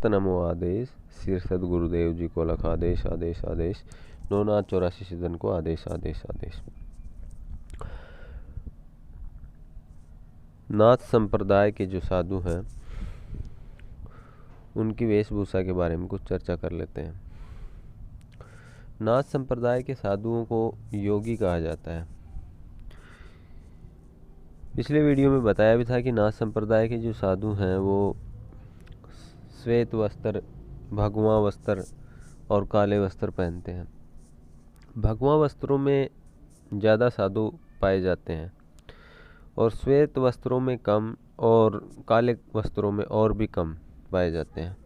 नमो आदेश, सिर सदगुरुदेव जी को लख आदेश आदेश आदेश, नौनाथ 84 सीजन को आदेश आदेश आदेश। नाथ संप्रदाय के जो साधु हैं उनकी वेशभूषा के बारे में कुछ चर्चा कर लेते हैं। नाथ संप्रदाय के साधुओं को योगी कहा जाता है। पिछले वीडियो में बताया भी था कि नाथ संप्रदाय के जो साधु हैं वो श्वेत वस्त्र, भगवा वस्त्र और काले वस्त्र पहनते हैं। भगवा वस्त्रों में ज़्यादा साधु पाए जाते हैं और श्वेत वस्त्रों में कम और काले वस्त्रों में और भी कम पाए जाते हैं।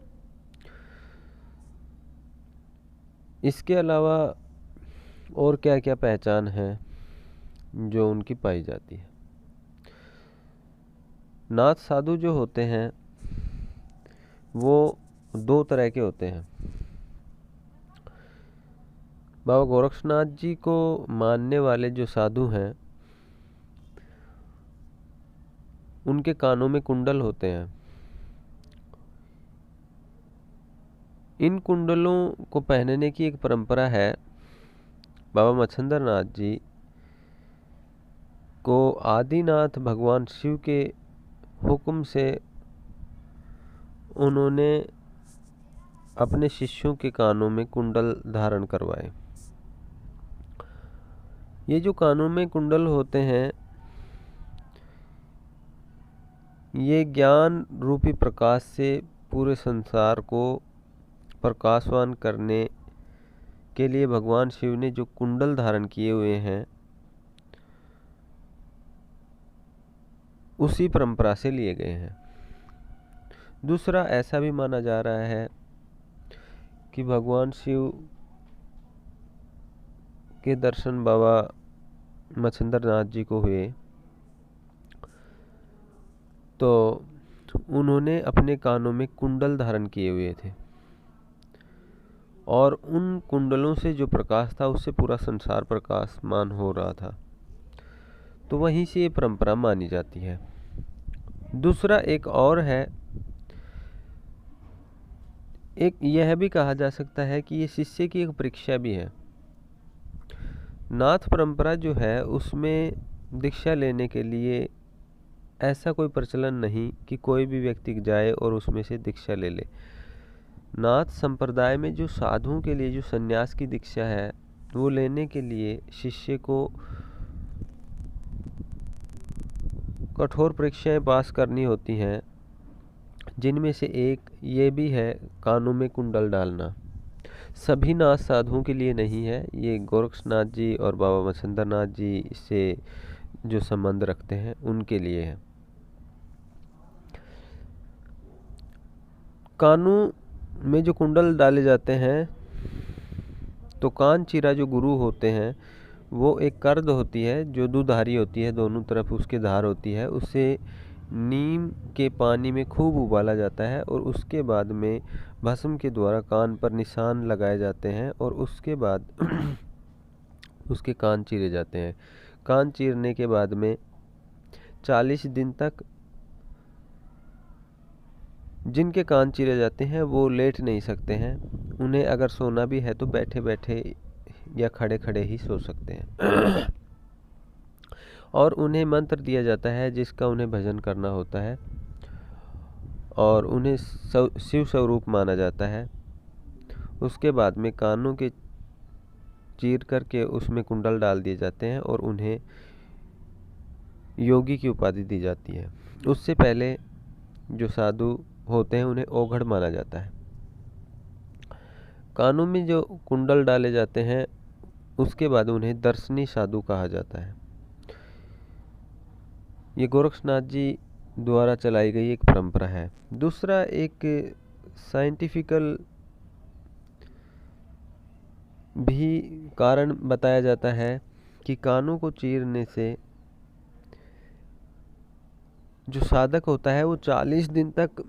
इसके अलावा और क्या क्या पहचान है जो उनकी पाई जाती है। नाथ साधु जो होते हैं वो दो तरह के होते हैं। बाबा गोरक्षनाथ जी को मानने वाले जो साधु हैं उनके कानों में कुंडल होते हैं। इन कुंडलों को पहनने की एक परंपरा है। बाबा मच्छिंद्र नाथ जी को आदिनाथ भगवान शिव के हुक्म से उन्होंने अपने शिष्यों के कानों में कुंडल धारण करवाए। ये जो कानों में कुंडल होते हैं ये ज्ञान रूपी प्रकाश से पूरे संसार को प्रकाशवान करने के लिए भगवान शिव ने जो कुंडल धारण किए हुए हैं उसी परंपरा से लिए गए हैं। दूसरा, ऐसा भी माना जा रहा है कि भगवान शिव के दर्शन बाबा मच्छिंद्र नाथ जी को हुए तो उन्होंने अपने कानों में कुंडल धारण किए हुए थे और उन कुंडलों से जो प्रकाश था उससे पूरा संसार प्रकाशमान हो रहा था। तो वहीं से ये परंपरा मानी जाती है। दूसरा एक और है, एक यह भी कहा जा सकता है कि ये शिष्य की एक परीक्षा भी है। नाथ परंपरा जो है उसमें दीक्षा लेने के लिए ऐसा कोई प्रचलन नहीं कि कोई भी व्यक्ति जाए और उसमें से दीक्षा ले ले। नाथ संप्रदाय में जो साधुओं के लिए जो संन्यास की दीक्षा है वो लेने के लिए शिष्य को कठोर परीक्षाएं पास करनी होती हैं, जिनमें से एक ये भी है कानों में कुंडल डालना। सभी नाथ साधुओं के लिए नहीं है, ये गोरक्षनाथ जी और बाबा मच्छिंद्र नाथ जी से जो संबंध रखते हैं उनके लिए है। कानों में जो कुंडल डाले जाते हैं तो कान चीरा जो गुरु होते हैं वो एक कर्द होती है जो दुधारी होती है, दोनों तरफ उसके धार होती है। उसे नीम के पानी में खूब उबाला जाता है और उसके बाद में भस्म के द्वारा कान पर निशान लगाए जाते हैं और उसके बाद उसके कान चीरे जाते हैं। कान चीरने के बाद में 40 दिन तक जिनके कान चीरे जाते हैं वो लेट नहीं सकते हैं। उन्हें अगर सोना भी है तो बैठे बैठे या खड़े खड़े ही सो सकते हैं। और उन्हें मंत्र दिया जाता है जिसका उन्हें भजन करना होता है और उन्हें शिव स्वरूप माना जाता है। उसके बाद में कानों के चीर करके उसमें कुंडल डाल दिए जाते हैं और उन्हें योगी की उपाधि दी जाती है। उससे पहले जो साधु होते हैं उन्हें ओघड़ माना जाता है। कानों में जो कुंडल डाले जाते हैं उसके बाद उन्हें दर्शनी साधु कहा जाता है। ये गोरक्षनाथ जी द्वारा चलाई गई एक परंपरा है। दूसरा एक साइंटिफिकल भी कारण बताया जाता है कि कानों को चीरने से जो साधक होता है वो 40 दिन तक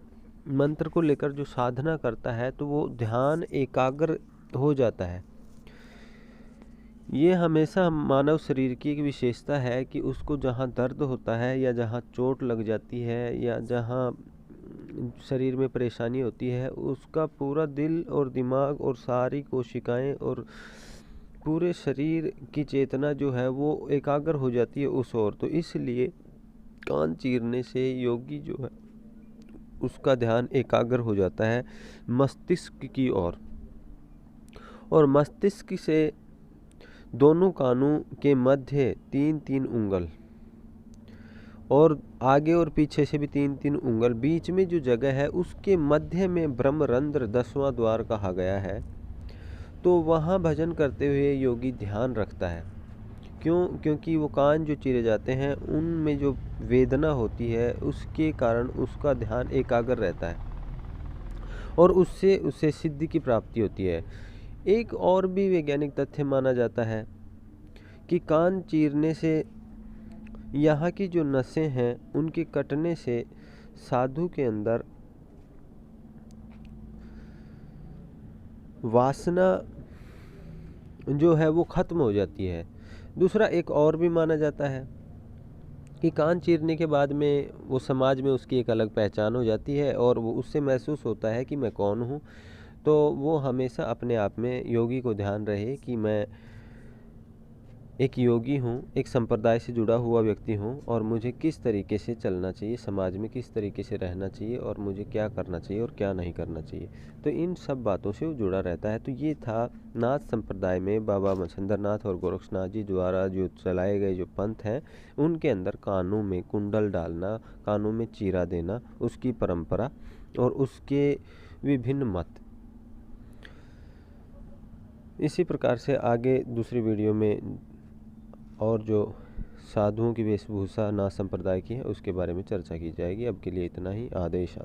मंत्र को लेकर जो साधना करता है तो वो ध्यान एकाग्र हो जाता है। ये हमेशा मानव शरीर की एक विशेषता है कि उसको जहाँ दर्द होता है या जहाँ चोट लग जाती है या जहाँ शरीर में परेशानी होती है, उसका पूरा दिल और दिमाग और सारी कोशिकाएं और पूरे शरीर की चेतना जो है वो एकाग्र हो जाती है उस ओर। तो इसलिए कान चीरने से योगी जो है उसका ध्यान एकाग्र हो जाता है मस्तिष्क की ओर, और मस्तिष्क से दोनों कानों के मध्य 3-3 उंगल और आगे और पीछे से भी 3-3 उंगल, बीच में जो जगह है उसके मध्य में ब्रह्मरंध्र 10वां द्वार कहा गया है। तो वहाँ भजन करते हुए योगी ध्यान रखता है। क्योंकि वो कान जो चीरे जाते हैं उनमें जो वेदना होती है उसके कारण उसका ध्यान एकाग्र रहता है और उससे उसे सिद्धि की प्राप्ति होती है। एक और भी वैज्ञानिक तथ्य माना जाता है कि कान चीरने से यहाँ की जो नसें हैं उनके कटने से साधु के अंदर वासना जो है वो खत्म हो जाती है। दूसरा एक और भी माना जाता है कि कान चीरने के बाद में वो समाज में उसकी एक अलग पहचान हो जाती है और वो उससे महसूस होता है कि मैं कौन हूँ। तो वो हमेशा अपने आप में योगी को ध्यान रहे कि मैं एक योगी हूँ, एक संप्रदाय से जुड़ा हुआ व्यक्ति हूँ और मुझे किस तरीके से चलना चाहिए, समाज में किस तरीके से रहना चाहिए और मुझे क्या करना चाहिए और क्या नहीं करना चाहिए। तो इन सब बातों से वो जुड़ा रहता है। तो ये था नाथ संप्रदाय में बाबा मच्छिंद्र नाथ और गोरक्षनाथ जी द्वारा जो चलाए गए जो पंथ हैं उनके अंदर कानों में कुंडल डालना, कानों में चीरा देना, उसकी परंपरा और उसके विभिन्न मत। इसी प्रकार से आगे दूसरी वीडियो में और जो साधुओं की वेशभूषा नाथ संप्रदाय की है उसके बारे में चर्चा की जाएगी। अब के लिए इतना ही। आदेश।